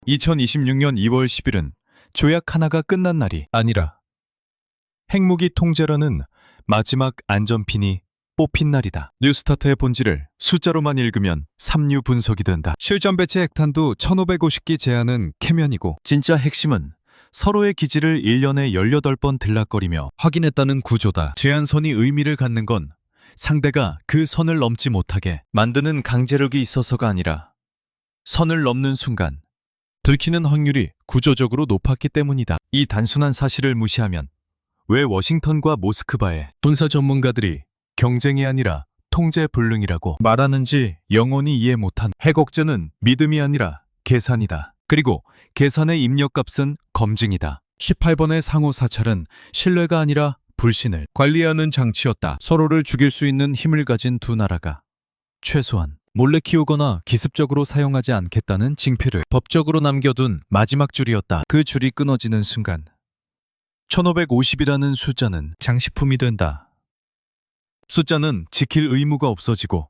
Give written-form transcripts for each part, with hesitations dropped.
2026년 2월 10일은 조약 하나가 끝난 날이 아니라 핵무기 통제라는 마지막 안전핀이 뽑힌 날이다. 뉴스타트의 본질을 숫자로만 읽으면 삼류 분석이 된다. 실전 배치 핵탄두 1550기 제한은 캐면이고 진짜 핵심은 서로의 기지를 1년에 18번 들락거리며 확인했다는 구조다. 제한선이 의미를 갖는 건 상대가 그 선을 넘지 못하게 만드는 강제력이 있어서가 아니라 선을 넘는 순간 들키는 확률이 구조적으로 높았기 때문이다. 이 단순한 사실을 무시하면 왜 워싱턴과 모스크바의 군사 전문가들이 경쟁이 아니라 통제 불능이라고 말하는지 영원히 이해 못한. 핵억제는 믿음이 아니라 계산이다. 그리고 계산의 입력값은 검증이다. 18번의 상호 사찰은 신뢰가 아니라 불신을 관리하는 장치였다. 서로를 죽일 수 있는 힘을 가진 두 나라가 최소한 몰래 키우거나 기습적으로 사용하지 않겠다는 징표를 법적으로 남겨둔 마지막 줄이었다. 그 줄이 끊어지는 순간 1550이라는 숫자는 장식품이 된다. 숫자는 지킬 의무가 없어지고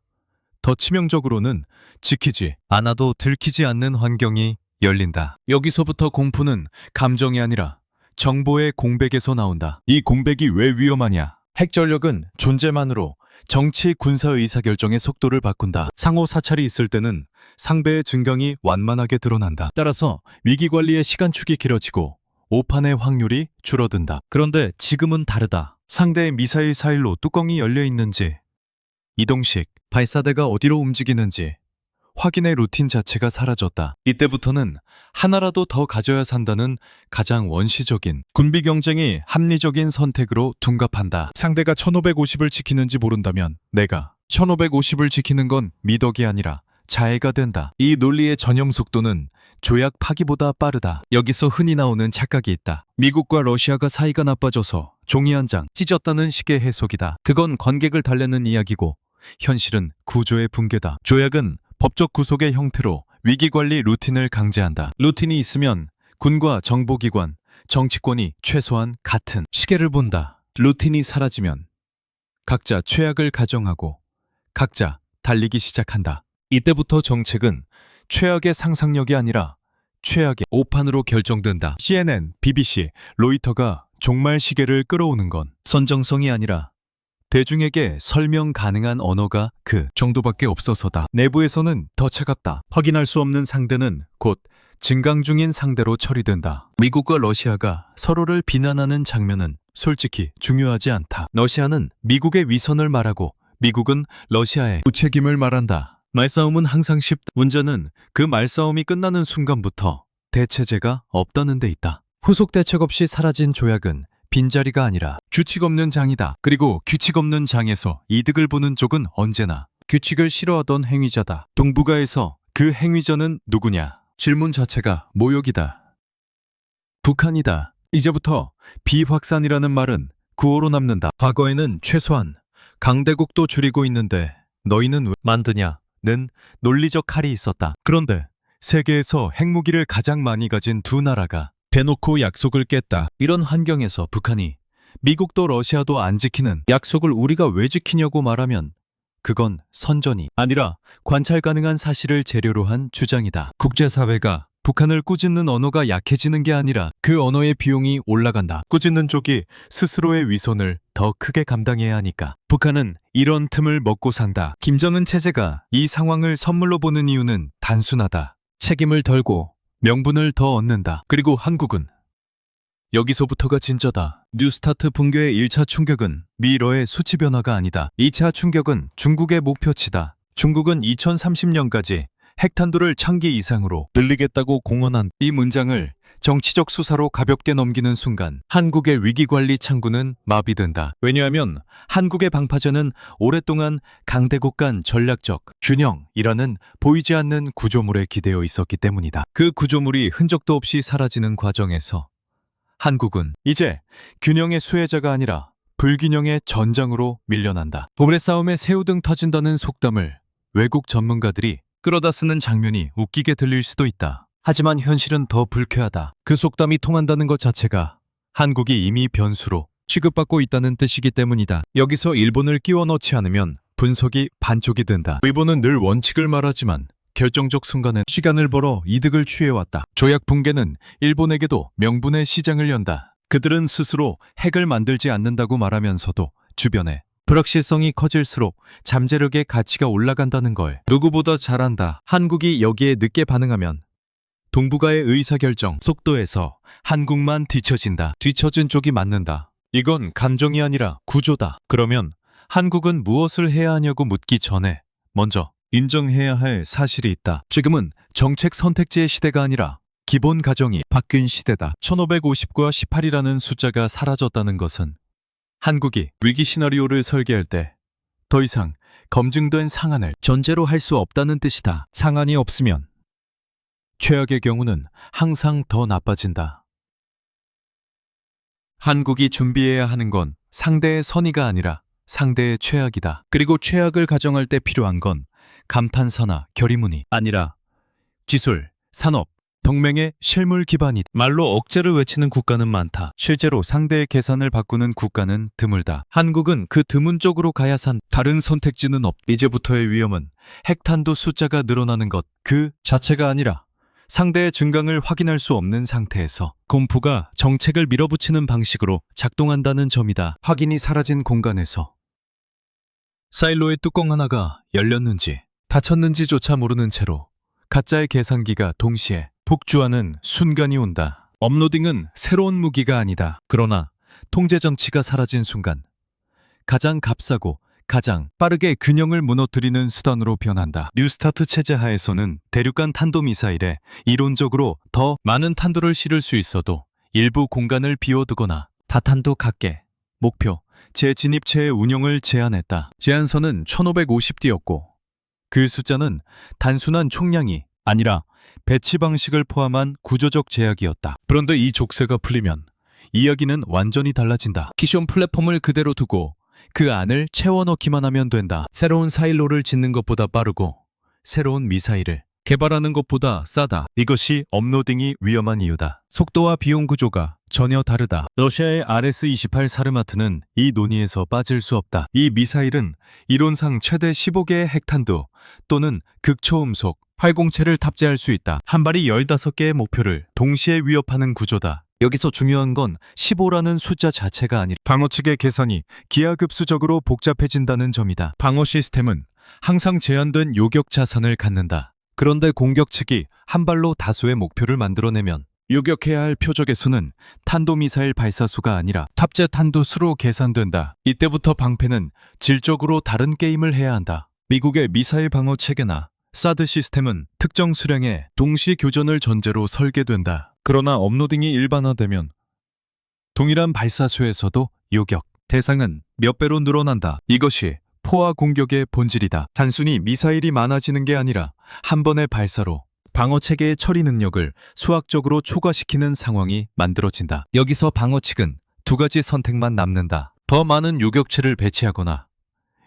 더 치명적으로는 지키지 않아도 들키지 않는 환경이 열린다. 여기서부터 공포는 감정이 아니라 정보의 공백에서 나온다. 이 공백이 왜 위험하냐? 핵전력은 존재만으로 정치 군사 의사결정의 속도를 바꾼다. 상호 사찰이 있을 때는 상대의 증강이 완만하게 드러난다. 따라서 위기관리의 시간축이 길어지고 오판의 확률이 줄어든다. 그런데 지금은 다르다. 상대의 미사일 사일로 뚜껑이 열려 있는지, 이동식, 발사대가 어디로 움직이는지 확인의 루틴 자체가 사라졌다. 이때부터는 하나라도 더 가져야 산다는 가장 원시적인 군비 경쟁이 합리적인 선택으로 둔갑한다. 상대가 1550을 지키는지 모른다면 내가 1550을 지키는 건 미덕이 아니라 자해가 된다. 이 논리의 전염 속도는 조약 파기보다 빠르다. 여기서 흔히 나오는 착각이 있다. 미국과 러시아가 사이가 나빠져서 종이 한 장 찢었다는 식의 해석이다. 그건 관객을 달래는 이야기고 현실은 구조의 붕괴다. 조약은 법적 구속의 형태로 위기관리 루틴을 강제한다. 루틴이 있으면 군과 정보기관, 정치권이 최소한 같은 시계를 본다. 루틴이 사라지면 각자 최악을 가정하고 각자 달리기 시작한다. 이때부터 정책은 최악의 상상력이 아니라 최악의 오판으로 결정된다. CNN, BBC, 로이터가 종말 시계를 끌어오는 건 선정성이 아니라 대중에게 설명 가능한 언어가 그 정도밖에 없어서다. 내부에서는 더 차갑다. 확인할 수 없는 상대는 곧 증강 중인 상대로 처리된다. 미국과 러시아가 서로를 비난하는 장면은 솔직히 중요하지 않다. 러시아는 미국의 위선을 말하고 미국은 러시아의 무책임을 말한다. 말싸움은 항상 쉽다. 문제는 그 말싸움이 끝나는 순간부터 대체제가 없다는 데 있다. 후속 대책 없이 사라진 조약은 빈자리가 아니라 규칙 없는 장이다. 그리고 규칙 없는 장에서 이득을 보는 쪽은 언제나 규칙을 싫어하던 행위자다. 동북아에서 그 행위자는 누구냐? 질문 자체가 모욕이다. 북한이다. 이제부터 비확산이라는 말은 구호로 남는다. 과거에는 최소한 강대국도 줄이고 있는데 너희는 왜 만드냐?는 논리적 칼이 있었다. 그런데 세계에서 핵무기를 가장 많이 가진 두 나라가 대놓고 약속을 깼다. 이런 환경에서 북한이 미국도 러시아도 안 지키는 약속을 우리가 왜 지키냐고 말하면 그건 선전이 아니라 관찰 가능한 사실을 재료로 한 주장이다. 국제사회가 북한을 꾸짖는 언어가 약해지는 게 아니라 그 언어의 비용이 올라간다. 꾸짖는 쪽이 스스로의 위선을 더 크게 감당해야 하니까. 북한은 이런 틈을 먹고 산다. 김정은 체제가 이 상황을 선물로 보는 이유는 단순하다. 책임을 덜고 명분을 더 얻는다. 그리고 한국은 여기서부터가 진짜다. 뉴스타트 붕괴의 1차 충격은 미러의 수치 변화가 아니다. 2차 충격은 중국의 목표치다. 중국은 2030년까지 핵탄두를 1000기 이상으로 늘리겠다고 공언한 이 문장을 정치적 수사로 가볍게 넘기는 순간 한국의 위기관리 창구는 마비된다. 왜냐하면 한국의 방파제는 오랫동안 강대국 간 전략적 균형이라는 보이지 않는 구조물에 기대어 있었기 때문이다. 그 구조물이 흔적도 없이 사라지는 과정에서 한국은 이제 균형의 수혜자가 아니라 불균형의 전장으로 밀려난다. 고래싸움에 새우등 터진다는 속담을 외국 전문가들이 끌어다 쓰는 장면이 웃기게 들릴 수도 있다. 하지만 현실은 더 불쾌하다. 그 속담이 통한다는 것 자체가 한국이 이미 변수로 취급받고 있다는 뜻이기 때문이다. 여기서 일본을 끼워 넣지 않으면 분석이 반쪽이 된다. 일본은 늘 원칙을 말하지만 결정적 순간엔 시간을 벌어 이득을 취해왔다. 조약 붕괴는 일본에게도 명분의 시장을 연다. 그들은 스스로 핵을 만들지 않는다고 말하면서도 주변에 불확실성이 커질수록 잠재력의 가치가 올라간다는 걸 누구보다 잘 안다. 한국이 여기에 늦게 반응하면 동북아의 의사결정 속도에서 한국만 뒤처진다. 뒤처진 쪽이 맞는다. 이건 감정이 아니라 구조다. 그러면 한국은 무엇을 해야 하냐고 묻기 전에 먼저 인정해야 할 사실이 있다. 지금은 정책 선택지의 시대가 아니라 기본 가정이 바뀐 시대다. 1550과 18이라는 숫자가 사라졌다는 것은 한국이 위기 시나리오를 설계할 때 더 이상 검증된 상한을 전제로 할 수 없다는 뜻이다. 상한이 없으면 최악의 경우는 항상 더 나빠진다. 한국이 준비해야 하는 건 상대의 선의가 아니라 상대의 최악이다. 그리고 최악을 가정할 때 필요한 건 감탄사나 결의문이 아니라 기술, 산업, 동맹의 실물 기반이 말로 억제를 외치는 국가는 많다. 실제로 상대의 계산을 바꾸는 국가는 드물다. 한국은 그 드문 쪽으로 가야 산 다른 선택지는 없. 이제부터의 위험은 핵탄두 숫자가 늘어나는 것 그 자체가 아니라 상대의 증강을 확인할 수 없는 상태에서 공포가 정책을 밀어붙이는 방식으로 작동한다는 점이다. 확인이 사라진 공간에서 사일로의 뚜껑 하나가 열렸는지 닫혔는지조차 모르는 채로 가짜의 계산기가 동시에 폭주하는 순간이 온다. 업로딩은 새로운 무기가 아니다. 그러나 통제 정치가 사라진 순간 가장 값싸고 가장 빠르게 균형을 무너뜨리는 수단으로 변한다. 뉴스타트 체제 하에서는 대륙간 탄도미사일에 이론적으로 더 많은 탄두를 실을 수 있어도 일부 공간을 비워두거나 다탄도 각계, 목표, 재진입체의 운영을 제한했다. 제한선은 1550D였고 그 숫자는 단순한 총량이 아니라 배치 방식을 포함한 구조적 제약이었다. 그런데 이 족쇄가 풀리면 이야기는 완전히 달라진다. 기존 플랫폼을 그대로 두고 그 안을 채워넣기만 하면 된다. 새로운 사일로를 짓는 것보다 빠르고 새로운 미사일을 개발하는 것보다 싸다. 이것이 업로딩이 위험한 이유다. 속도와 비용 구조가 전혀 다르다. 러시아의 RS-28 사르마트는 이 논의에서 빠질 수 없다. 이 미사일은 이론상 최대 15개의 핵탄두 또는 극초음속 활공체를 탑재할 수 있다. 한 발이 15개의 목표를 동시에 위협하는 구조다. 여기서 중요한 건 15라는 숫자 자체가 아니라 방어 측의 계산이 기하급수적으로 복잡해진다는 점이다. 방어 시스템은 항상 제한된 요격 자산을 갖는다. 그런데 공격 측이 한 발로 다수의 목표를 만들어내면 요격해야 할 표적의 수는 탄도미사일 발사수가 아니라 탑재 탄두 수로 계산된다. 이때부터 방패는 질적으로 다른 게임을 해야 한다. 미국의 미사일 방어 체계나 사드 시스템은 특정 수량의 동시 교전을 전제로 설계된다. 그러나 업로딩이 일반화되면 동일한 발사수에서도 요격 대상은 몇 배로 늘어난다. 이것이 포화 공격의 본질이다. 단순히 미사일이 많아지는 게 아니라 한 번의 발사로 방어 체계의 처리 능력을 수학적으로 초과시키는 상황이 만들어진다. 여기서 방어 측은 두 가지 선택만 남는다. 더 많은 요격체를 배치하거나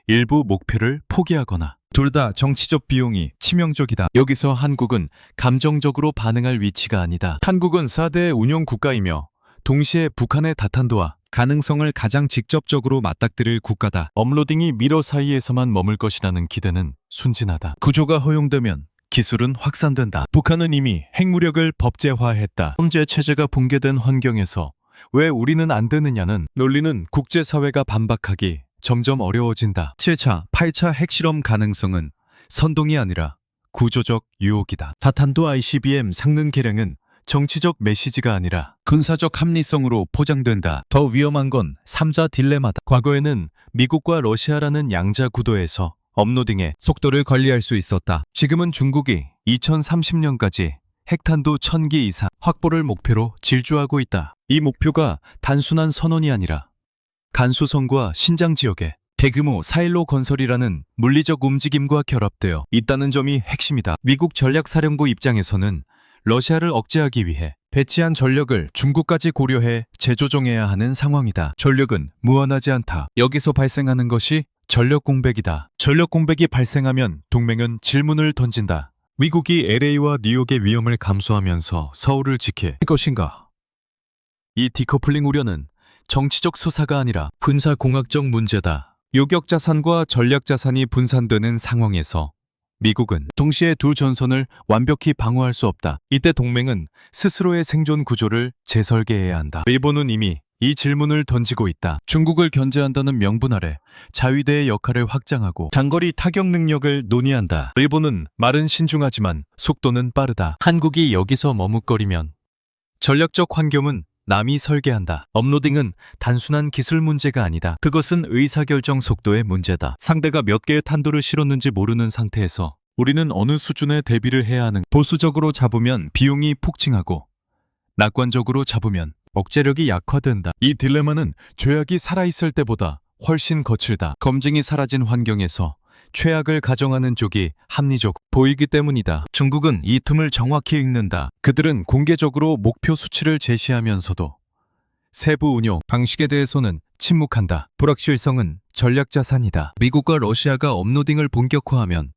일부 목표를 포기하거나 둘 다 정치적 비용이 치명적이다. 여기서 한국은 감정적으로 반응할 위치가 아니다. 한국은 4대 운용 국가이며 동시에 북한의 다탄도와 가능성을 가장 직접적으로 맞닥뜨릴 국가다. 업로딩이 미러 사이에서만 머물 것이라는 기대는 순진하다. 구조가 허용되면 기술은 확산된다. 북한은 이미 핵무력을 법제화했다. 현재 체제가 붕괴된 환경에서 왜 우리는 안 되느냐는 논리는 국제사회가 반박하기 점점 어려워진다. 7차, 8차 핵실험 가능성은 선동이 아니라 구조적 유혹이다. 다탄도 ICBM 상능 개량은 정치적 메시지가 아니라 군사적 합리성으로 포장된다. 더 위험한 건 3자 딜레마다. 과거에는 미국과 러시아라는 양자 구도에서 업로딩의 속도를 관리할 수 있었다. 지금은 중국이 2030년까지 핵탄두 1000기 이상 확보를 목표로 질주하고 있다. 이 목표가 단순한 선언이 아니라 간수성과 신장 지역의 대규모 사일로 건설이라는 물리적 움직임과 결합되어 있다는 점이 핵심이다. 미국 전략사령부 입장에서는 러시아를 억제하기 위해 배치한 전력을 중국까지 고려해 재조정해야 하는 상황이다. 전력은 무한하지 않다. 여기서 발생하는 것이 전력 공백이다. 전력 공백이 발생하면 동맹은 질문을 던진다. 미국이 LA와 뉴욕의 위험을 감수하면서 서울을 지킬 것인가? 이 디커플링 우려는 정치적 수사가 아니라 군사공학적 문제다. 요격 자산과 전략 자산이 분산되는 상황에서 미국은 동시에 두 전선을 완벽히 방어할 수 없다. 이때 동맹은 스스로의 생존 구조를 재설계해야 한다. 일본은 이미 이 질문을 던지고 있다. 중국을 견제한다는 명분 아래 자위대의 역할을 확장하고 장거리 타격 능력을 논의한다. 일본은 말은 신중하지만 속도는 빠르다. 한국이 여기서 머뭇거리면 전략적 환경은 남이 설계한다. 업로딩은 단순한 기술 문제가 아니다. 그것은 의사결정 속도의 문제다. 상대가 몇 개의 탄도를 실었는지 모르는 상태에서 우리는 어느 수준의 대비를 해야 하는, 보수적으로 잡으면 비용이 폭증하고 낙관적으로 잡으면 억제력이 약화된다. 이 딜레마는 죄악이 살아있을 때보다 훨씬 거칠다. 검증이 사라진 환경에서 최악을 가정하는 쪽이 합리적 보이기 때문이다. 중국은 이 틈을 정확히 읽는다. 그들은 공개적으로 목표 수치를 제시하면서도 세부 운용 방식에 대해서는 침묵한다. 불확실성은 전략 자산이다. 미국과 러시아가 업로딩을 본격화하면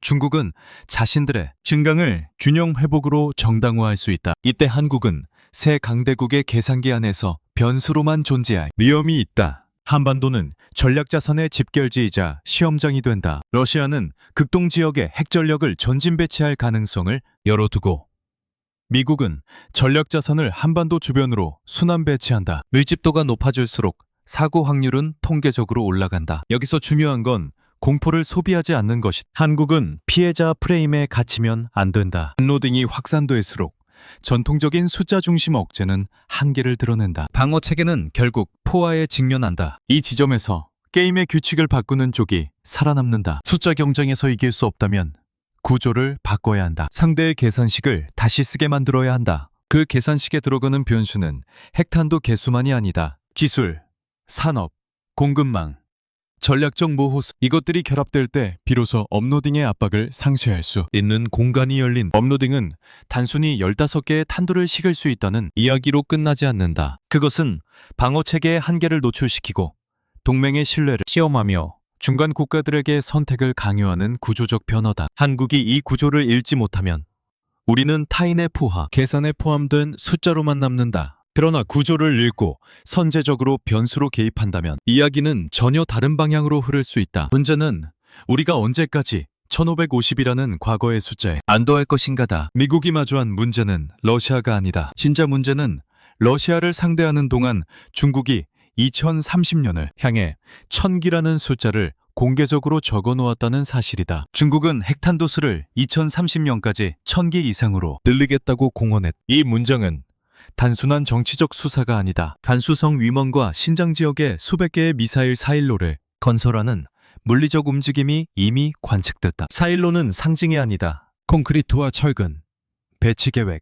중국은 자신들의 증강을 균형 회복으로 정당화할 수 있다. 이때 한국은 새 강대국의 계산기 안에서 변수로만 존재할 위험이 있다. 한반도는 전략자산의 집결지이자 시험장이 된다. 러시아는 극동 지역에 핵전력을 전진 배치할 가능성을 열어두고 미국은 전략자산을 한반도 주변으로 순환 배치한다. 밀집도가 높아질수록 사고 확률은 통계적으로 올라간다. 여기서 중요한 건 공포를 소비하지 않는 것이다. 한국은 피해자 프레임에 갇히면 안 된다. 업로딩이 확산될수록 전통적인 숫자 중심 억제는 한계를 드러낸다. 방어 체계는 결국 포화에 직면한다. 이 지점에서 게임의 규칙을 바꾸는 쪽이 살아남는다. 숫자 경쟁에서 이길 수 없다면 구조를 바꿔야 한다. 상대의 계산식을 다시 쓰게 만들어야 한다. 그 계산식에 들어가는 변수는 핵탄도 개수만이 아니다. 기술, 산업, 공급망, 전략적 모호성, 이것들이 결합될 때 비로소 업로딩의 압박을 상쇄할 수 있는 공간이 열린. 업로딩은 단순히 15개의 탄두를 식을 수 있다는 이야기로 끝나지 않는다. 그것은 방어체계의 한계를 노출시키고 동맹의 신뢰를 시험하며 중간 국가들에게 선택을 강요하는 구조적 변화다. 한국이 이 구조를 읽지 못하면 우리는 타인의 포화, 계산에 포함된 숫자로만 남는다. 그러나 구조를 읽고 선제적으로 변수로 개입한다면 이야기는 전혀 다른 방향으로 흐를 수 있다. 문제는 우리가 언제까지 1550이라는 과거의 숫자에 안도할 것인가다. 미국이 마주한 문제는 러시아가 아니다. 진짜 문제는 러시아를 상대하는 동안 중국이 2030년을 향해 1000기라는 숫자를 공개적으로 적어놓았다는 사실이다. 중국은 핵탄도수를 2030년까지 1000기 이상으로 늘리겠다고 공언했다. 이 문장은 단순한 정치적 수사가 아니다. 간수성 위먼과 신장 지역에 수백 개의 미사일 사일로를 건설하는 물리적 움직임이 이미 관측됐다. 사일로는 상징이 아니다. 콘크리트와 철근, 배치 계획,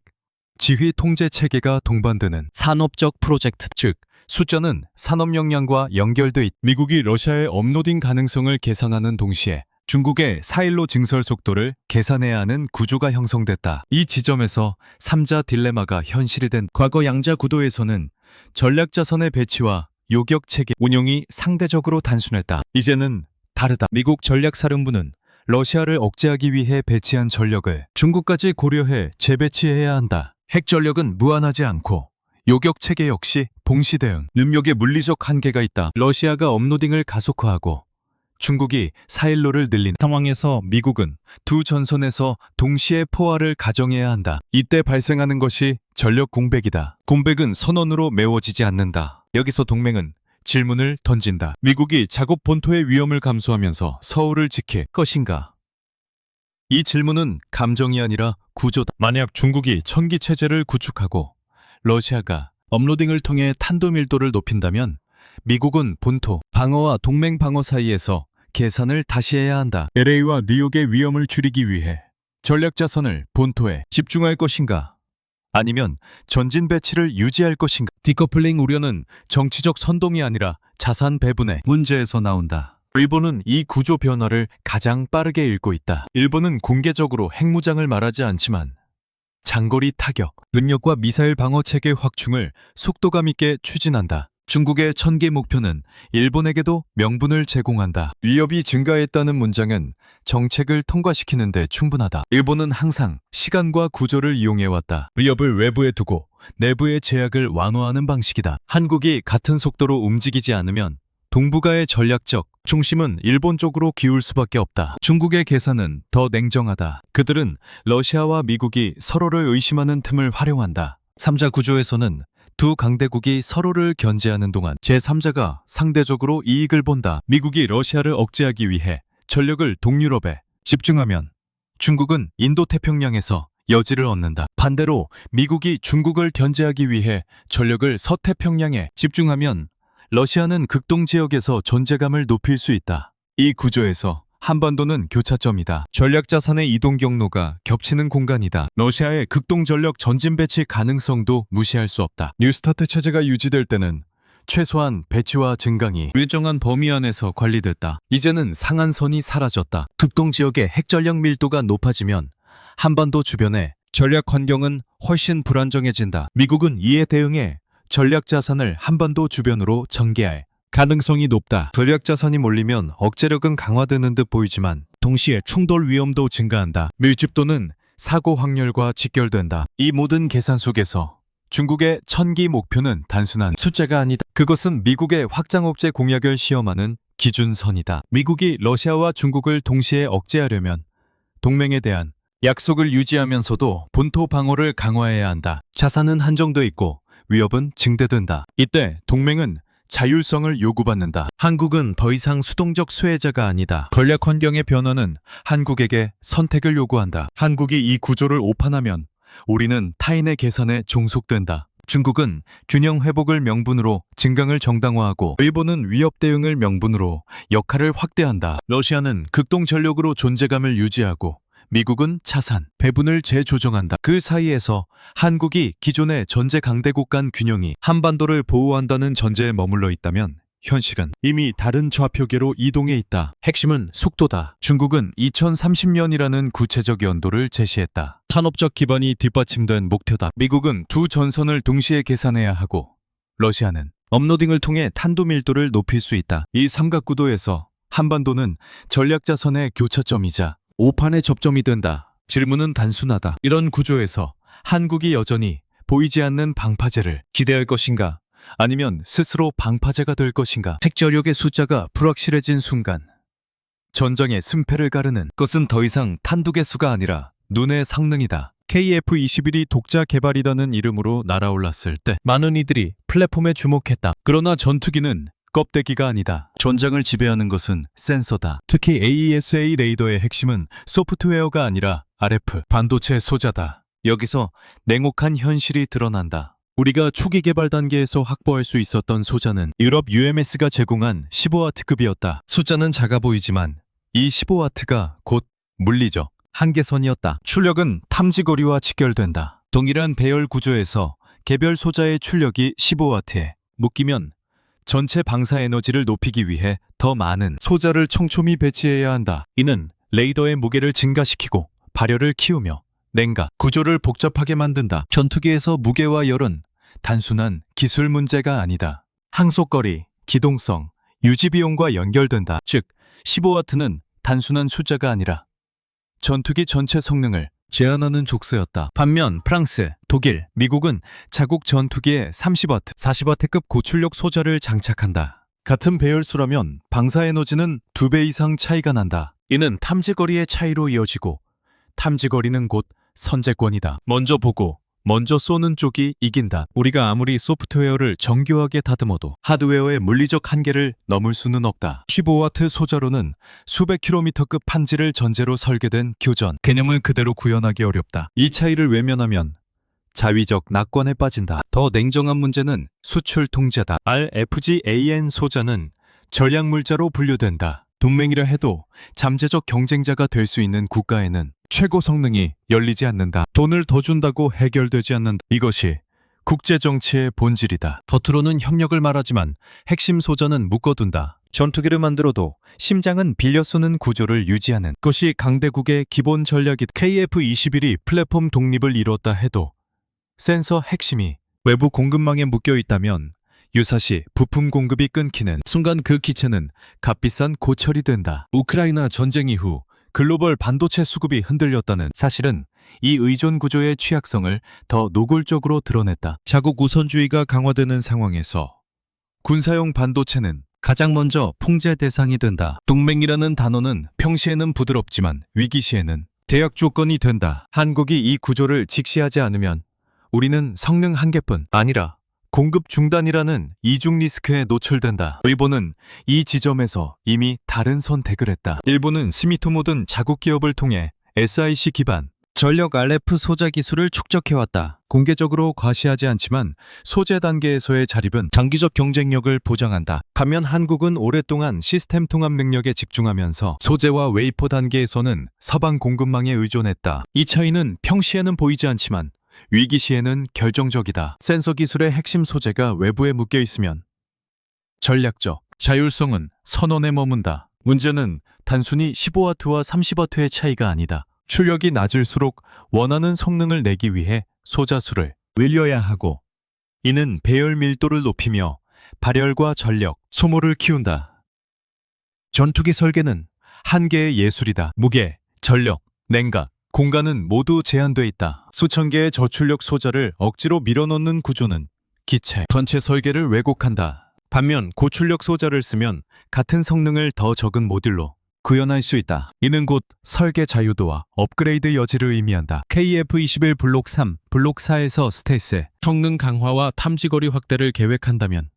지휘 통제 체계가 동반되는 산업적 프로젝트, 즉 숫자는 산업 역량과 연결돼 있다. 미국이 러시아의 업로딩 가능성을 계산하는 동시에 중국의 사일로 증설 속도를 계산해야 하는 구조가 형성됐다. 이 지점에서 3자 딜레마가 현실이 된. 과거 양자 구도에서는 전략자선의 배치와 요격 체계 운용이 상대적으로 단순했다. 이제는 다르다. 미국 전략사령부는 러시아를 억제하기 위해 배치한 전력을 중국까지 고려해 재배치해야 한다. 핵전력은 무한하지 않고 요격 체계 역시 동시 대응, 능력의 물리적 한계가 있다. 러시아가 업로딩을 가속화하고 중국이 사일로를 늘린 상황에서 미국은 두 전선에서 동시에 포화를 가정해야 한다. 이때 발생하는 것이 전력 공백이다. 공백은 선언으로 메워지지 않는다. 여기서 동맹은 질문을 던진다. 미국이 자국 본토의 위험을 감수하면서 서울을 지킬 것인가? 이 질문은 감정이 아니라 구조다. 만약 중국이 천기 체제를 구축하고 러시아가 업로딩을 통해 탄도 밀도를 높인다면 미국은 본토 방어와 동맹 방어 사이에서 계산을 다시 해야 한다. LA와 뉴욕의 위험을 줄이기 위해 전략자선을 본토에 집중할 것인가? 아니면 전진 배치를 유지할 것인가? 디커플링 우려는 정치적 선동이 아니라 자산 배분의 문제에서 나온다. 일본은 이 구조 변화를 가장 빠르게 읽고 있다. 일본은 공개적으로 핵무장을 말하지 않지만 장거리 타격, 능력과 미사일 방어 체계 확충을 속도감 있게 추진한다. 중국의 1000기 목표는 일본에게도 명분을 제공한다. 위협이 증가했다는 문장은 정책을 통과시키는 데 충분하다. 일본은 항상 시간과 구조를 이용해왔다. 위협을 외부에 두고 내부의 제약을 완화하는 방식이다. 한국이 같은 속도로 움직이지 않으면 동북아의 전략적 중심은 일본 쪽으로 기울 수밖에 없다. 중국의 계산은 더 냉정하다. 그들은 러시아와 미국이 서로를 의심하는 틈을 활용한다. 3자 구조에서는 두 강대국이 서로를 견제하는 동안 제3자가 상대적으로 이익을 본다. 미국이 러시아를 억제하기 위해 전력을 동유럽에 집중하면 중국은 인도태평양에서 여지를 얻는다. 반대로 미국이 중국을 견제하기 위해 전력을 서태평양에 집중하면 러시아는 극동 지역에서 존재감을 높일 수 있다. 이 구조에서 한반도는 교차점이다. 전략 자산의 이동 경로가 겹치는 공간이다. 러시아의 극동 전력 전진 배치 가능성도 무시할 수 없다. 뉴스타트 체제가 유지될 때는 최소한 배치와 증강이 일정한 범위 안에서 관리됐다. 이제는 상한선이 사라졌다. 극동 지역의 핵전력 밀도가 높아지면 한반도 주변의 전략 환경은 훨씬 불안정해진다. 미국은 이에 대응해 전략 자산을 한반도 주변으로 전개할 가능성이 높다. 전략 자산이 몰리면 억제력은 강화되는 듯 보이지만 동시에 충돌 위험도 증가한다. 밀집도는 사고 확률과 직결된다. 이 모든 계산 속에서 중국의 천기 목표는 단순한 숫자가 아니다. 그것은 미국의 확장 억제 공약을 시험하는 기준선이다. 미국이 러시아와 중국을 동시에 억제하려면 동맹에 대한 약속을 유지하면서도 본토 방어를 강화해야 한다. 자산은 한정돼 있고 위협은 증대된다. 이때 동맹은 자율성을 요구받는다. 한국은 더 이상 수동적 수혜자가 아니다. 전략 환경의 변화는 한국에게 선택을 요구한다. 한국이 이 구조를 오판하면 우리는 타인의 계산에 종속된다. 중국은 균형 회복을 명분으로 증강을 정당화하고 일본은 위협 대응을 명분으로 역할을 확대한다. 러시아는 극동 전력으로 존재감을 유지하고 미국은 자산, 배분을 재조정한다. 그 사이에서 한국이 기존의 전제 강대국 간 균형이 한반도를 보호한다는 전제에 머물러 있다면 현실은 이미 다른 좌표계로 이동해 있다. 핵심은 속도다. 중국은 2030년이라는 구체적 연도를 제시했다. 산업적 기반이 뒷받침된 목표다. 미국은 두 전선을 동시에 계산해야 하고 러시아는 업로딩을 통해 탄도 밀도를 높일 수 있다. 이 삼각구도에서 한반도는 전략자선의 교차점이자 오판의 접점이 된다. 질문은 단순하다. 이런 구조에서 한국이 여전히 보이지 않는 방파제를 기대할 것인가? 아니면 스스로 방파제가 될 것인가? 핵전력의 숫자가 불확실해진 순간 전장의 승패를 가르는 것은 더 이상 탄두개 수가 아니라 눈의 성능이다. KF-21이 독자 개발이라는 이름으로 날아올랐을 때 많은 이들이 플랫폼에 주목했다. 그러나 전투기는 껍데기가 아니다. 전장을 지배하는 것은 센서다. 특히 AESA 레이더의 핵심은 소프트웨어가 아니라 RF, 반도체 소자다. 여기서 냉혹한 현실이 드러난다. 우리가 초기 개발 단계에서 확보할 수 있었던 소자는 유럽 UMS가 제공한 15W급이었다. 숫자는 작아 보이지만 이 15W가 곧 물리적 한계선이었다. 출력은 탐지거리와 직결된다. 동일한 배열 구조에서 개별 소자의 출력이 15W에 묶이면 전체 방사 에너지를 높이기 위해 더 많은 소자를 촘촘히 배치해야 한다. 이는 레이더의 무게를 증가시키고 발열을 키우며 냉각 구조를 복잡하게 만든다. 전투기에서 무게와 열은 단순한 기술 문제가 아니다. 항속거리, 기동성, 유지비용과 연결된다. 즉, 15W는 단순한 숫자가 아니라 전투기 전체 성능을 제한하는 족쇄였다. 반면 프랑스, 독일, 미국은 자국 전투기에 30W, 40W급 고출력 소자를 장착한다. 같은 배열수라면 방사 에너지는 2배 이상 차이가 난다. 이는 탐지거리의 차이로 이어지고 탐지거리는 곧 선제권이다. 먼저 보고 먼저 쏘는 쪽이 이긴다. 우리가 아무리 소프트웨어를 정교하게 다듬어도 하드웨어의 물리적 한계를 넘을 수는 없다. 15W 소자로는 수백 킬로미터급 판지를 전제로 설계된 교전, 개념을 그대로 구현하기 어렵다. 이 차이를 외면하면 자위적 낙관에 빠진다. 더 냉정한 문제는 수출 통제다. RFGAN 소자는 전략물자로 분류된다. 동맹이라 해도 잠재적 경쟁자가 될 수 있는 국가에는 최고 성능이 열리지 않는다. 돈을 더 준다고 해결되지 않는다. 이것이 국제정치의 본질이다. 겉으로는 협력을 말하지만 핵심 소자는 묶어둔다. 전투기를 만들어도 심장은 빌려 쏘는 구조를 유지하는 것이 강대국의 기본 전략이다. KF-21이 플랫폼 독립을 이뤘다 해도 센서 핵심이 외부 공급망에 묶여 있다면 유사시 부품 공급이 끊기는 순간 그 기체는 값비싼 고철이 된다. 우크라이나 전쟁 이후 글로벌 반도체 수급이 흔들렸다는 사실은 이 의존 구조의 취약성을 더 노골적으로 드러냈다. 자국 우선주의가 강화되는 상황에서 군사용 반도체는 가장 먼저 풍제 대상이 된다. 동맹이라는 단어는 평시에는 부드럽지만 위기 시에는 대역 조건이 된다. 한국이 이 구조를 직시하지 않으면 우리는 성능 한계뿐 아니라 공급 중단이라는 이중 리스크에 노출된다. 일본은 이 지점에서 이미 다른 선택을 했다. 일본은 스미토모 등 자국 기업을 통해 SIC 기반 전력 RF 소자 기술을 축적해왔다. 공개적으로 과시하지 않지만 소재 단계에서의 자립은 장기적 경쟁력을 보장한다. 반면 한국은 오랫동안 시스템 통합 능력에 집중하면서 소재와 웨이퍼 단계에서는 서방 공급망에 의존했다. 이 차이는 평시에는 보이지 않지만 위기 시에는 결정적이다. 센서 기술의 핵심 소재가 외부에 묶여 있으면 전략적 자율성은 선언에 머문다. 문제는 단순히 15W와 30W의 차이가 아니다. 출력이 낮을수록 원하는 성능을 내기 위해 소자수를 늘려야 하고, 이는 배열 밀도를 높이며 발열과 전력, 소모를 키운다. 전투기 설계는 한계의 예술이다. 무게, 전력, 냉각, 공간은 모두 제한돼 있다. 수천 개의 저출력 소자를 억지로 밀어넣는 구조는 기체 전체 설계를 왜곡한다. 반면 고출력 소자를 쓰면 같은 성능을 더 적은 모듈로 구현할 수 있다. 이는 곧 설계 자유도와 업그레이드 여지를 의미한다. KF-21 블록 3, 블록 4에서 스텔스의 성능 강화와 탐지거리 확대를 계획한다면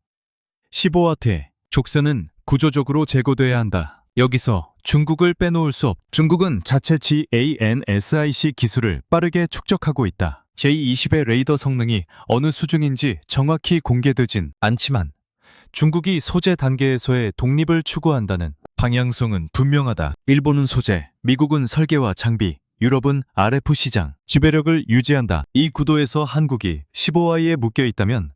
15W의 족쇄는 구조적으로 제고돼야 한다. 여기서 중국을 빼놓을 수 없. 중국은 자체 GaN-SiC 기술을 빠르게 축적하고 있다. J20의 레이더 성능이 어느 수준인지 정확히 공개되진 않지만 중국이 소재 단계에서의 독립을 추구한다는 방향성은 분명하다. 일본은 소재, 미국은 설계와 장비, 유럽은 RF 시장, 지배력을 유지한다. 이 구도에서 한국이 15W에 묶여 있다면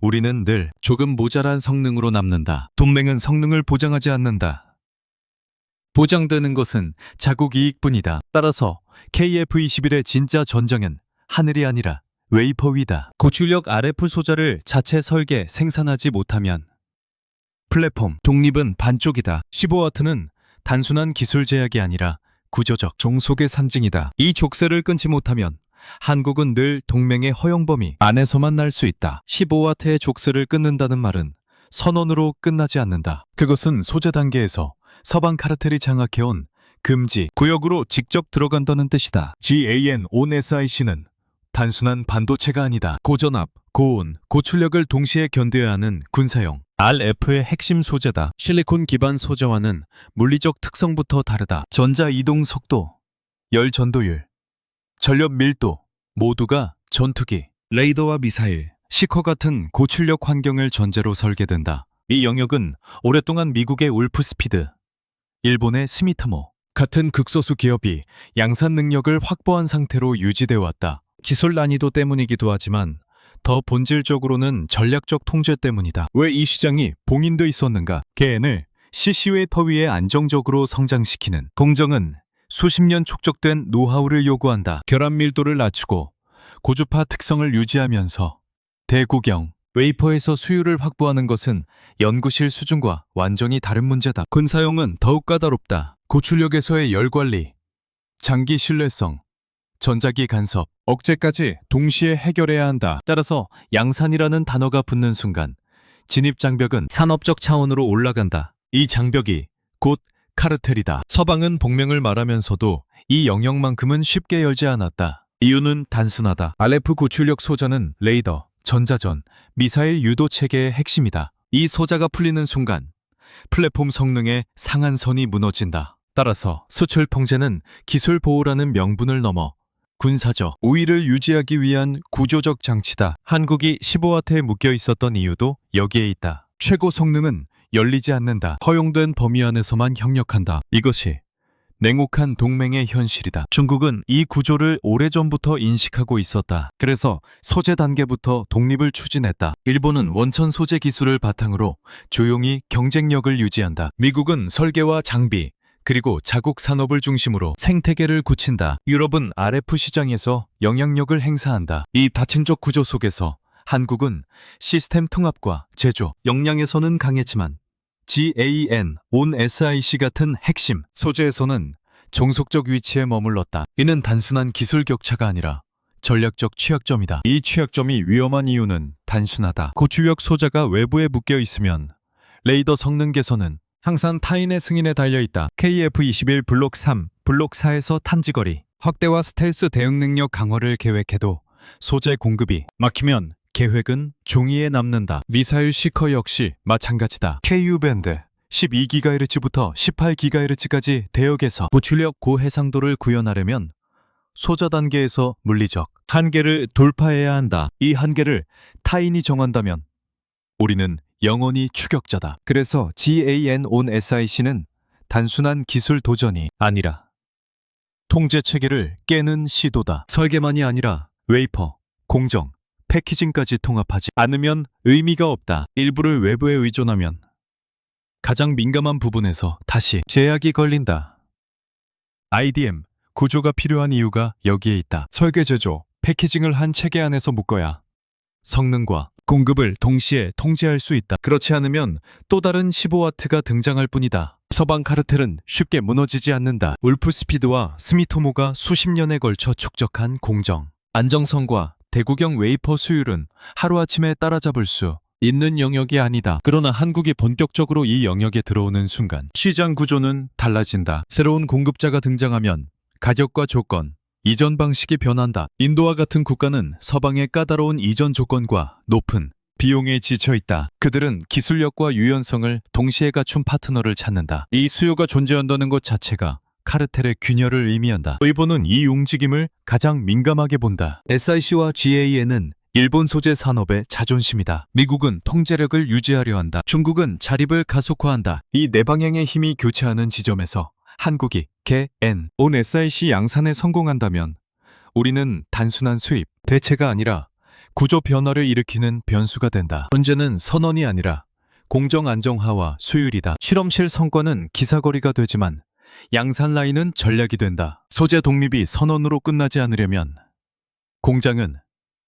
우리는 늘 조금 모자란 성능으로 남는다. 동맹은 성능을 보장하지 않는다. 보장되는 것은 자국 이익뿐이다. 따라서 KF-21의 진짜 전장은 하늘이 아니라 웨이퍼 위다. 고출력 RF 소자를 자체 설계, 생산하지 못하면 플랫폼 독립은 반쪽이다. 15W는 단순한 기술 제약이 아니라 구조적 종속의 상징이다. 이 족쇄를 끊지 못하면 한국은 늘 동맹의 허용 범위 안에서만 날 수 있다. 15W의 족쇄를 끊는다는 말은 선언으로 끝나지 않는다. 그것은 소재 단계에서 서방 카르텔이 장악해온 금지 구역으로 직접 들어간다는 뜻이다. GaN-on-SiC는 단순한 반도체가 아니다. 고전압, 고온, 고출력을 동시에 견뎌야 하는 군사용 RF의 핵심 소재다. 실리콘 기반 소재와는 물리적 특성부터 다르다. 전자 이동 속도, 열 전도율, 전력 밀도 모두가 전투기, 레이더와 미사일, 시커 같은 고출력 환경을 전제로 설계된다. 이 영역은 오랫동안 미국의 울프스피드, 일본의 스미타모 같은 극소수 기업이 양산 능력을 확보한 상태로 유지되어 왔다. 기술 난이도 때문이기도 하지만 더 본질적으로는 전략적 통제 때문이다. 왜 이 시장이 봉인돼 있었는가? 개인을 CC웨이터 위에 안정적으로 성장시키는 공정은 수십 년 축적된 노하우를 요구한다. 결합 밀도를 낮추고 고주파 특성을 유지하면서 대구경, 웨이퍼에서 수율을 확보하는 것은 연구실 수준과 완전히 다른 문제다. 군사용은 더욱 까다롭다. 고출력에서의 열 관리, 장기 신뢰성, 전자기 간섭, 억제까지 동시에 해결해야 한다. 따라서 양산이라는 단어가 붙는 순간 진입 장벽은 산업적 차원으로 올라간다. 이 장벽이 곧 카르텔이다. 서방은 복명을 말하면서도 이 영역만큼은 쉽게 열지 않았다. 이유는 단순하다. RF 고출력 소자는 레이더, 전자전, 미사일 유도 체계의 핵심이다. 이 소자가 풀리는 순간 플랫폼 성능의 상한선이 무너진다. 따라서 수출 통제는 기술 보호라는 명분을 넘어 군사적 우위를 유지하기 위한 구조적 장치다. 한국이 15W에 묶여 있었던 이유도 여기에 있다. 최고 성능은 열리지 않는다. 허용된 범위 안에서만 협력한다. 이것이 냉혹한 동맹의 현실이다. 중국은 이 구조를 오래전부터 인식하고 있었다. 그래서 소재 단계부터 독립을 추진했다. 일본은 원천 소재 기술을 바탕으로 조용히 경쟁력을 유지한다. 미국은 설계와 장비, 그리고 자국 산업을 중심으로 생태계를 굳힌다. 유럽은 RF 시장에서 영향력을 행사한다. 이 다층적 구조 속에서 한국은 시스템 통합과 제조, 역량에서는 강했지만 GaN-on-SiC 같은 핵심 소재에서는 종속적 위치에 머물렀다. 이는 단순한 기술 격차가 아니라 전략적 취약점이다. 이 취약점이 위험한 이유는 단순하다. 고출력 소자가 외부에 묶여 있으면 레이더 성능 개선은 항상 타인의 승인에 달려있다. KF-21 블록 3, 블록 4에서 탐지거리 확대와 스텔스 대응 능력 강화를 계획해도 소재 공급이 막히면 계획은 종이에 남는다. 미사일 시커 역시 마찬가지다. KU-밴드 12GHz부터 18GHz까지 대역에서 고출력 고해상도를 구현하려면 소자 단계에서 물리적 한계를 돌파해야 한다. 이 한계를 타인이 정한다면 우리는 영원히 추격자다. 그래서 GAN-on-SIC는 단순한 기술 도전이 아니라 통제 체계를 깨는 시도다. 설계만이 아니라 웨이퍼, 공정, 패키징까지 통합하지 않으면 의미가 없다. 일부를 외부에 의존하면 가장 민감한 부분에서 다시 제약이 걸린다. IDM 구조가 필요한 이유가 여기에 있다. 설계 제조, 패키징을 한 체계 안에서 묶어야 성능과 공급을 동시에 통제할 수 있다. 그렇지 않으면 또 다른 15W가 등장할 뿐이다. 서방 카르텔은 쉽게 무너지지 않는다. 울프스피드와 스미토모가 수십 년에 걸쳐 축적한 공정, 안정성과 대구경 웨이퍼 수율은 하루아침에 따라잡을 수 있는 영역이 아니다. 그러나 한국이 본격적으로 이 영역에 들어오는 순간 시장 구조는 달라진다. 새로운 공급자가 등장하면 가격과 조건, 이전 방식이 변한다. 인도와 같은 국가는 서방의 까다로운 이전 조건과 높은 비용에 지쳐 있다. 그들은 기술력과 유연성을 동시에 갖춘 파트너를 찾는다. 이 수요가 존재한다는 것 자체가 카르텔의 균열을 의미한다. 일본은 이 움직임을 가장 민감하게 본다. SIC와 GAN은 일본 소재 산업의 자존심이다. 미국은 통제력을 유지하려 한다. 중국은 자립을 가속화한다. 이 네 방향의 힘이 교차하는 지점에서 한국이 GAN-on-SIC 양산에 성공한다면 우리는 단순한 수입, 대체가 아니라 구조 변화를 일으키는 변수가 된다. 문제는 선언이 아니라 공정 안정화와 수율이다. 실험실 성과는 기사거리가 되지만 양산 라인은 전략이 된다. 소재 독립이 선언으로 끝나지 않으려면 공장은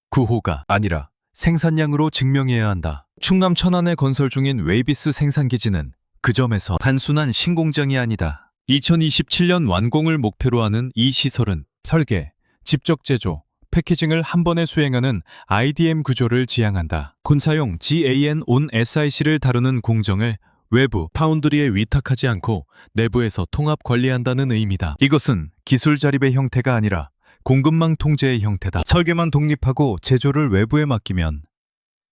구호가 아니라 생산량으로 증명해야 한다. 충남 천안에 건설 중인 웨이비스 생산기지는 그 점에서 단순한 신공장이 아니다. 2027년 완공을 목표로 하는 이 시설은 설계, 직접 제조, 패키징을 한 번에 수행하는 IDM 구조를 지향한다. 군사용 GAN-on-SIC를 다루는 공정을 외부 파운드리에 위탁하지 않고 내부에서 통합 관리한다는 의미다. 이것은 기술 자립의 형태가 아니라 공급망 통제의 형태다. 설계만 독립하고 제조를 외부에 맡기면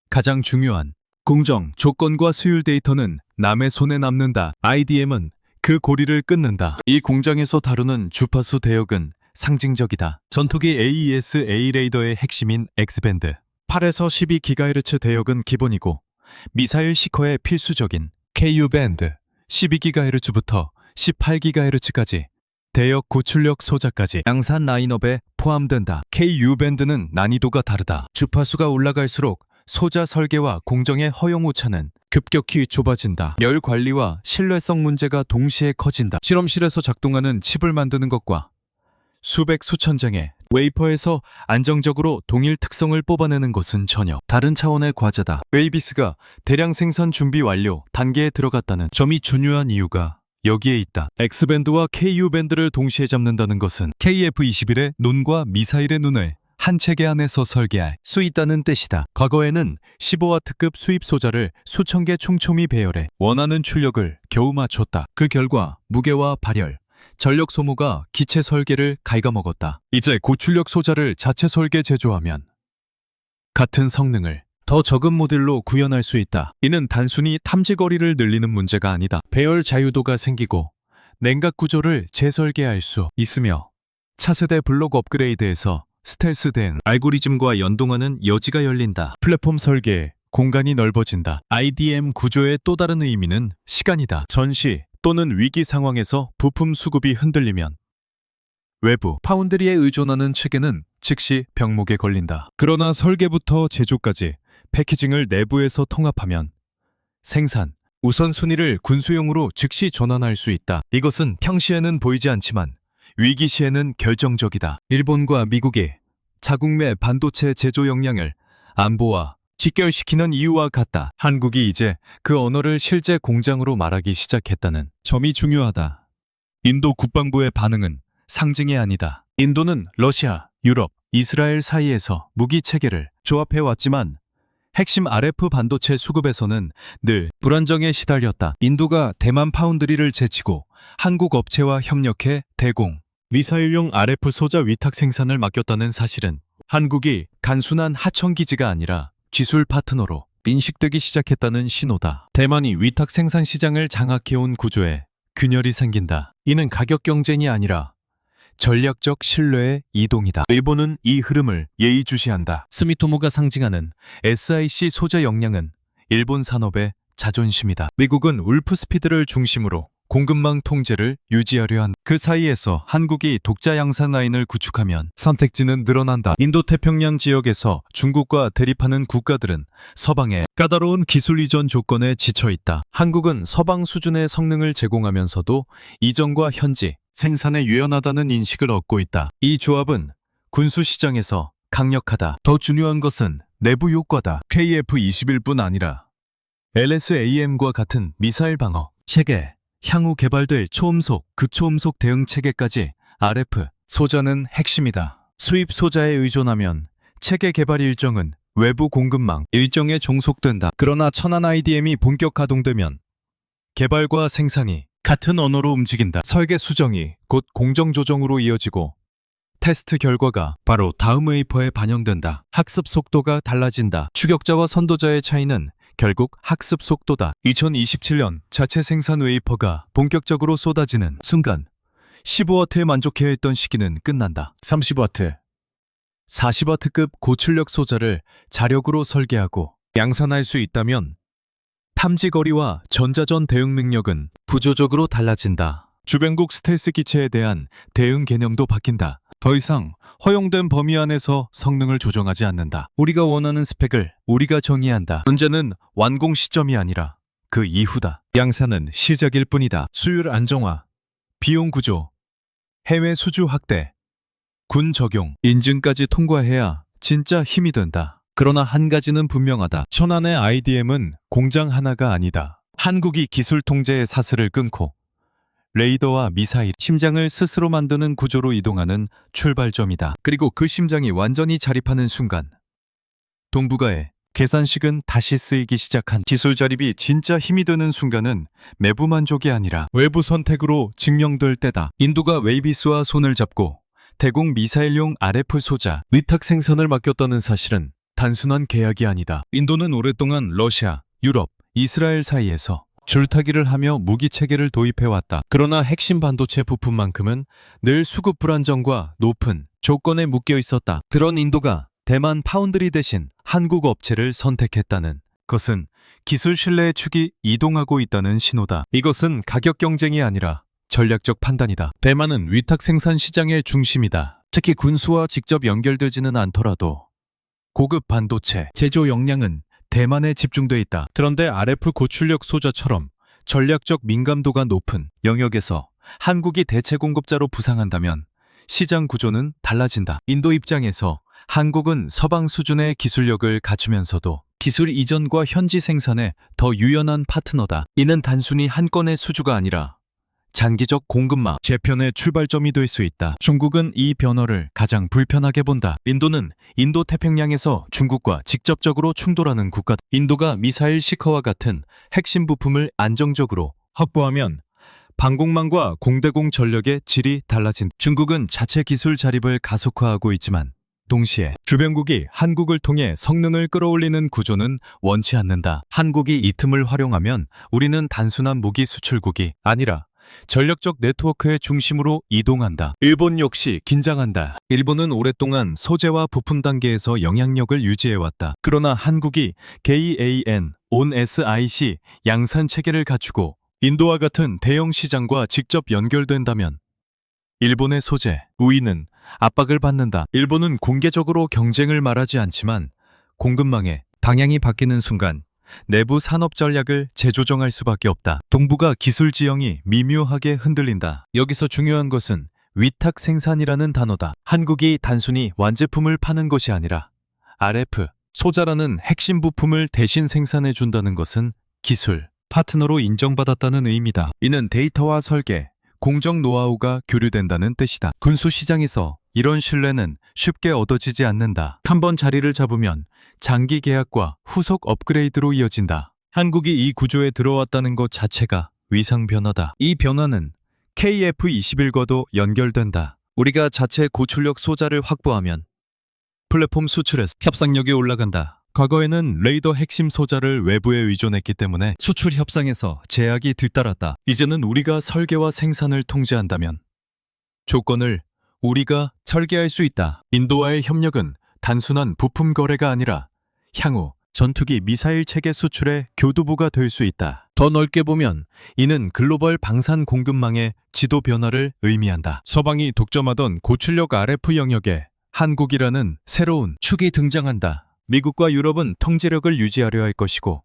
가장 중요한 공정, 조건과 수율 데이터는 남의 손에 남는다. IDM은 그 고리를 끊는다. 이 공장에서 다루는 주파수 대역은 상징적이다. 전투기 AES-A 레이더의 핵심인 X밴드 8에서 12GHz 대역은 기본이고 미사일 시커에 필수적인 KU-밴드 12GHz부터 18GHz까지 대역 고출력 소자까지 양산 라인업에 포함된다. KU-밴드는 난이도가 다르다. 주파수가 올라갈수록 소자 설계와 공정의 허용 오차는 급격히 좁아진다. 열 관리와 신뢰성 문제가 동시에 커진다. 실험실에서 작동하는 칩을 만드는 것과 수백 수천 장의 웨이퍼에서 안정적으로 동일 특성을 뽑아내는 것은 전혀 다른 차원의 과제다. 웨이비스가 대량 생산 준비 완료 단계에 들어갔다는 점이 중요한 이유가 여기에 있다. X밴드와 KU-밴드를 동시에 잡는다는 것은 KF-21의 눈과 미사일의 눈을 한 체계 안에서 설계할 수 있다는 뜻이다. 과거에는 15W급 수입 소자를 수천 개 촘촘히 배열해 원하는 출력을 겨우 맞췄다. 그 결과 무게와 발열, 전력 소모가 기체 설계를 갉아먹었다. 이제 고출력 소자를 자체 설계 제조하면 같은 성능을 더 적은 모델로 구현할 수 있다. 이는 단순히 탐지거리를 늘리는 문제가 아니다. 배열 자유도가 생기고 냉각 구조를 재설계할 수 있으며 차세대 블록 업그레이드에서 스텔스 된 알고리즘과 연동하는 여지가 열린다. 플랫폼 설계에 공간이 넓어진다. IDM 구조의 또 다른 의미는 시간이다. 전시 또는 위기 상황에서 부품 수급이 흔들리면 외부 파운드리에 의존하는 체계는 즉시 병목에 걸린다. 그러나 설계부터 제조까지 패키징을 내부에서 통합하면 생산, 우선순위를 군수용으로 즉시 전환할 수 있다. 이것은 평시에는 보이지 않지만 위기 시에는 결정적이다. 일본과 미국이 자국 내 반도체 제조 역량을 안보와 직결시키는 이유와 같다. 한국이 이제 그 언어를 실제 공장으로 말하기 시작했다는 점이 중요하다. 인도 국방부의 반응은 상징이 아니다. 인도는 러시아, 유럽, 이스라엘 사이에서 무기 체계를 조합해 왔지만 핵심 RF 반도체 수급에서는 늘 불안정에 시달렸다. 인도가 대만 파운드리를 제치고 한국 업체와 협력해 대공, 미사일용 RF 소자 위탁 생산을 맡겼다는 사실은 한국이 단순한 하청기지가 아니라 기술 파트너로 인식되기 시작했다는 신호다. 대만이 위탁 생산 시장을 장악해온 구조에 균열이 생긴다. 이는 가격 경쟁이 아니라 전략적 신뢰의 이동이다. 일본은 이 흐름을 예의주시한다. 스미토모가 상징하는 SiC 소재 역량은 일본 산업의 자존심이다. 미국은 울프스피드를 중심으로 공급망 통제를 유지하려 한다. 그 사이에서 한국이 독자 양산 라인을 구축하면 선택지는 늘어난다. 인도태평양 지역에서 중국과 대립하는 국가들은 서방의 까다로운 기술 이전 조건에 지쳐 있다. 한국은 서방 수준의 성능을 제공하면서도 이전과 현지 생산에 유연하다는 인식을 얻고 있다. 이 조합은 군수 시장에서 강력하다. 더 중요한 것은 내부 효과다. KF-21뿐 아니라 LSAM과 같은 미사일 방어 체계, 향후 개발될 초음속, 극초음속 대응 체계까지 RF 소자는 핵심이다. 수입 소자에 의존하면 체계 개발 일정은 외부 공급망 일정에 종속된다. 그러나 천안 IDM이 본격 가동되면 개발과 생산이 같은 언어로 움직인다. 설계 수정이 곧 공정 조정으로 이어지고 테스트 결과가 바로 다음 웨이퍼에 반영된다. 학습 속도가 달라진다. 추격자와 선도자의 차이는 결국 학습 속도다. 2027년 자체 생산 웨이퍼가 본격적으로 쏟아지는 순간 15W에 만족해야 했던 시기는 끝난다. 30W, 40W급 고출력 소자를 자력으로 설계하고 양산할 수 있다면 탐지거리와 전자전 대응 능력은 구조적으로 달라진다. 주변국 스텔스 기체에 대한 대응 개념도 바뀐다. 더 이상 허용된 범위 안에서 성능을 조정하지 않는다. 우리가 원하는 스펙을 우리가 정의한다. 문제는 완공 시점이 아니라 그 이후다. 양산은 시작일 뿐이다. 수율 안정화, 비용 구조, 해외 수주 확대, 군 적용, 인증까지 통과해야 진짜 힘이 된다. 그러나 한 가지는 분명하다. 천안의 IDM은 공장 하나가 아니다. 한국이 기술 통제의 사슬을 끊고 레이더와 미사일, 심장을 스스로 만드는 구조로 이동하는 출발점이다. 그리고 그 심장이 완전히 자립하는 순간 동북아의 계산식은 다시 쓰이기 시작한 기술 자립이 진짜 힘이 되는 순간은 내부 만족이 아니라 외부 선택으로 증명될 때다. 인도가 웨이비스와 손을 잡고 대공 미사일용 RF 소자 위탁 생산을 맡겼다는 사실은 단순한 계약이 아니다. 인도는 오랫동안 러시아, 유럽, 이스라엘 사이에서 줄타기를 하며 무기 체계를 도입해왔다. 그러나 핵심 반도체 부품만큼은 늘 수급 불안정과 높은 조건에 묶여 있었다. 그런 인도가 대만 파운드리 대신 한국 업체를 선택했다는 것은 기술 신뢰의 축이 이동하고 있다는 신호다. 이것은 가격 경쟁이 아니라 전략적 판단이다. 대만은 위탁 생산 시장의 중심이다. 특히 군수와 직접 연결되지는 않더라도 고급 반도체 제조 역량은 대만에 집중돼 있다. 그런데 RF 고출력 소자처럼 전략적 민감도가 높은 영역에서 한국이 대체 공급자로 부상한다면 시장 구조는 달라진다. 인도 입장에서 한국은 서방 수준의 기술력을 갖추면서도 기술 이전과 현지 생산에 더 유연한 파트너다. 이는 단순히 한 건의 수주가 아니라 장기적 공급망 재편의 출발점이 될 수 있다. 중국은 이 변화를 가장 불편하게 본다. 인도는 인도태평양에서 중국과 직접적으로 충돌하는 국가다. 인도가 미사일 시커와 같은 핵심 부품을 안정적으로 확보하면 방공망과 공대공 전력의 질이 달라진다. 중국은 자체 기술 자립을 가속화하고 있지만 동시에 주변국이 한국을 통해 성능을 끌어올리는 구조는 원치 않는다. 한국이 이 틈을 활용하면 우리는 단순한 무기 수출국이 아니라 전력적 네트워크의 중심으로 이동한다. 일본 역시 긴장한다. 일본은 오랫동안 소재와 부품 단계에서 영향력을 유지해왔다. 그러나 한국이 KAN, ON-SiC 양산 체계를 갖추고 인도와 같은 대형 시장과 직접 연결된다면 일본의 소재, 우위는 압박을 받는다. 일본은 공개적으로 경쟁을 말하지 않지만 공급망의 방향이 바뀌는 순간 내부 산업 전략을 재조정할 수밖에 없다. 동북아 기술 지형이 미묘하게 흔들린다. 여기서 중요한 것은 위탁 생산이라는 단어다. 한국이 단순히 완제품을 파는 것이 아니라 RF, 소자라는 핵심 부품을 대신 생산해 준다는 것은 기술, 파트너로 인정받았다는 의미다. 이는 데이터와 설계, 공정 노하우가 교류된다는 뜻이다. 군수시장에서 이런 신뢰는 쉽게 얻어지지 않는다. 한번 자리를 잡으면 장기 계약과 후속 업그레이드로 이어진다. 한국이 이 구조에 들어왔다는 것 자체가 위상 변화다. 이 변화는 KF-21과도 연결된다. 우리가 자체 고출력 소자를 확보하면 플랫폼 수출에서 협상력이 올라간다. 과거에는 레이더 핵심 소자를 외부에 의존했기 때문에 수출 협상에서 제약이 뒤따랐다. 이제는 우리가 설계와 생산을 통제한다면 조건을 우리가 설계할 수 있다. 인도와의 협력은 단순한 부품 거래가 아니라 향후 전투기 미사일 체계 수출의 교두보가 될 수 있다. 더 넓게 보면 이는 글로벌 방산 공급망의 지도 변화를 의미한다. 서방이 독점하던 고출력 RF 영역에 한국이라는 새로운 축이 등장한다. 미국과 유럽은 통제력을 유지하려 할 것이고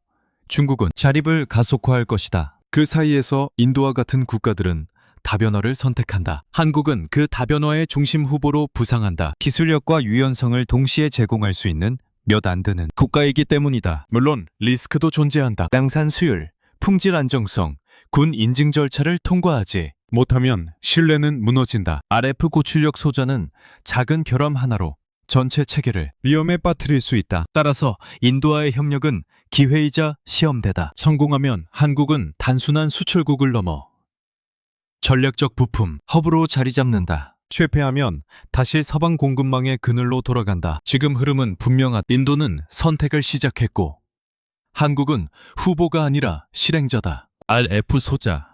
중국은 자립을 가속화할 것이다. 그 사이에서 인도와 같은 국가들은 다변화를 선택한다. 한국은 그 다변화의 중심 후보로 부상한다. 기술력과 유연성을 동시에 제공할 수 있는 몇 안 되는 국가이기 때문이다. 물론 리스크도 존재한다. 양산 수율, 품질 안정성, 군 인증 절차를 통과하지 못하면 신뢰는 무너진다. RF 고출력 소자는 작은 결함 하나로 전체 체계를 위험에 빠뜨릴 수 있다. 따라서 인도와의 협력은 기회이자 시험대다. 성공하면 한국은 단순한 수출국을 넘어 전략적 부품, 허브로 자리 잡는다. 실패하면 다시 서방 공급망의 그늘로 돌아간다. 지금 흐름은 분명하다. 인도는 선택을 시작했고 한국은 후보가 아니라 실행자다. RF 소자.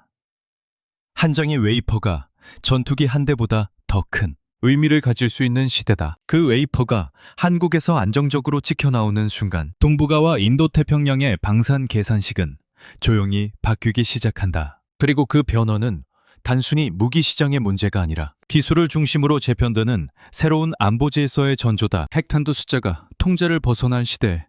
한 장의 웨이퍼가 전투기 한 대보다 더 큰 의미를 가질 수 있는 시대다. 그 웨이퍼가 한국에서 안정적으로 찍혀 나오는 순간 동북아와 인도태평양의 방산 계산식은 조용히 바뀌기 시작한다. 그리고 그 변화는 단순히 무기 시장의 문제가 아니라 기술을 중심으로 재편되는 새로운 안보 질서의 전조다. 핵탄두 숫자가 통제를 벗어난 시대.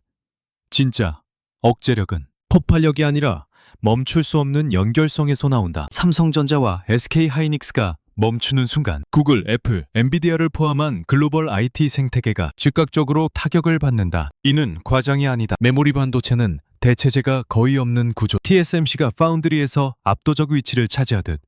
진짜 억제력은 폭발력이 아니라 멈출 수 없는 연결성에서 나온다. 삼성전자와 SK하이닉스가 멈추는 순간 구글, 애플, 엔비디아를 포함한 글로벌 IT 생태계가 즉각적으로 타격을 받는다. 이는 과장이 아니다. 메모리 반도체는 대체제가 거의 없는 구조. TSMC가 파운드리에서 압도적 위치를 차지하듯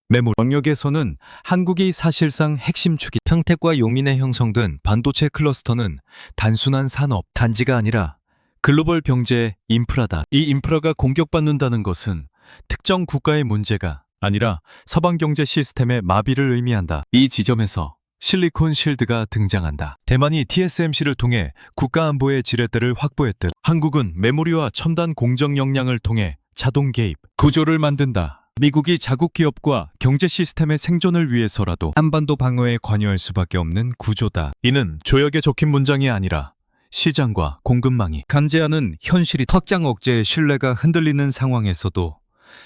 메모리 영역에서는 한국이 사실상 핵심 축이. 평택과 용인에 형성된 반도체 클러스터는 단순한 산업 단지가 아니라 글로벌 경제의 인프라다. 이 인프라가 공격받는다는 것은 특정 국가의 문제가 아니라 서방 경제 시스템의 마비를 의미한다. 이 지점에서 실리콘 실드가 등장한다. 대만이 TSMC를 통해 국가 안보의 지렛대를 확보했듯 한국은 메모리와 첨단 공정 역량을 통해 자동 개입 구조를 만든다. 미국이 자국 기업과 경제 시스템의 생존을 위해서라도 한반도 방어에 관여할 수밖에 없는 구조다. 이는 조역에 적힌 문장이 아니라 시장과 공급망이 감지하는 현실이. 확장 억제의 신뢰가 흔들리는 상황에서도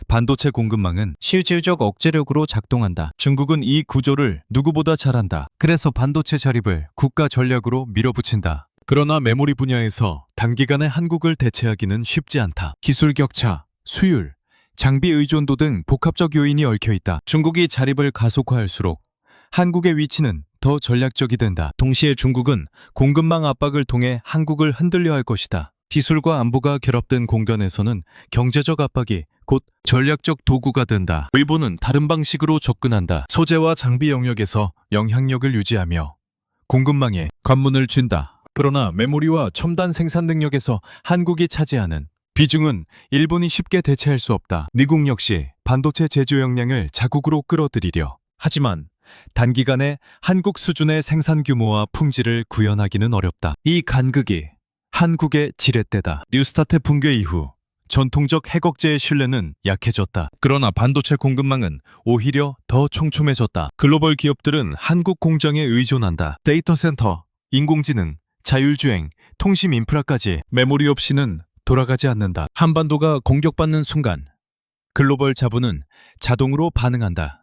반도체 공급망은 실질적 억제력으로 작동한다. 중국은 이 구조를 누구보다 잘한다. 그래서 반도체 자립을 국가 전략으로 밀어붙인다. 그러나 메모리 분야에서 단기간에 한국을 대체하기는 쉽지 않다. 기술 격차, 수율, 장비 의존도 등 복합적 요인이 얽혀있다. 중국이 자립을 가속화할수록 한국의 위치는 더 전략적이 된다. 동시에 중국은 공급망 압박을 통해 한국을 흔들려 할 것이다. 기술과 안보가 결합된 공간에서는 경제적 압박이 곧 전략적 도구가 된다. 일본은 다른 방식으로 접근한다. 소재와 장비 영역에서 영향력을 유지하며 공급망에 관문을 쥔다. 그러나 메모리와 첨단 생산 능력에서 한국이 차지하는 비중은 일본이 쉽게 대체할 수 없다. 미국 역시 반도체 제조 역량을 자국으로 끌어들이려 하지만 단기간에 한국 수준의 생산 규모와 품질을 구현하기는 어렵다. 이 간극이 한국의 지렛대다. 뉴스타트 붕괴 이후 전통적 핵억제의 신뢰는 약해졌다. 그러나 반도체 공급망은 오히려 더 촘촘해졌다. 글로벌 기업들은 한국 공장에 의존한다. 데이터 센터, 인공지능, 자율주행, 통신 인프라까지 메모리 없이는 돌아가지 않는다. 한반도가 공격받는 순간 글로벌 자본은 자동으로 반응한다.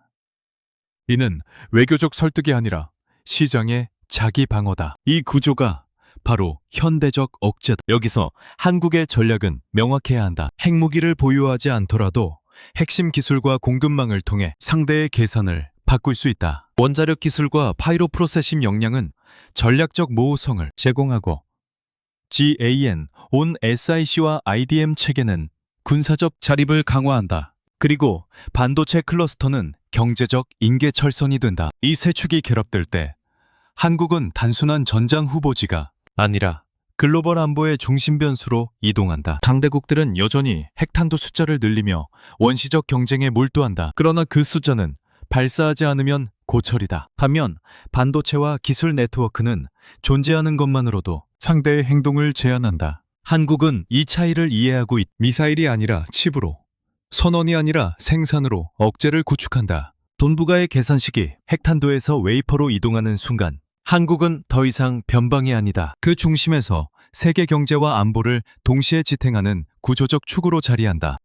이는 외교적 설득이 아니라 시장의 자기 방어다. 이 구조가 바로 현대적 억제다. 여기서 한국의 전략은 명확해야 한다. 핵무기를 보유하지 않더라도 핵심 기술과 공급망을 통해 상대의 계산을 바꿀 수 있다. 원자력 기술과 파이로 프로세싱 역량은 전략적 모호성을 제공하고 GAN, 온 SIC와 IDM 체계는 군사적 자립을 강화한다. 그리고 반도체 클러스터는 경제적 인계철선이 된다. 이 세 축이 결합될 때 한국은 단순한 전장 후보지가 아니라 글로벌 안보의 중심 변수로 이동한다. 강대국들은 여전히 핵탄두 숫자를 늘리며 원시적 경쟁에 몰두한다. 그러나 그 숫자는 발사하지 않으면 고철이다. 반면 반도체와 기술 네트워크는 존재하는 것만으로도 상대의 행동을 제한한다. 한국은 이 차이를 이해하고 미사일이 아니라 칩으로, 선언이 아니라 생산으로 억제를 구축한다. 돈부가의 계산식이 핵탄두에서 웨이퍼로 이동하는 순간 한국은 더 이상 변방이 아니다. 그 중심에서 세계 경제와 안보를 동시에 지탱하는 구조적 축으로 자리한다.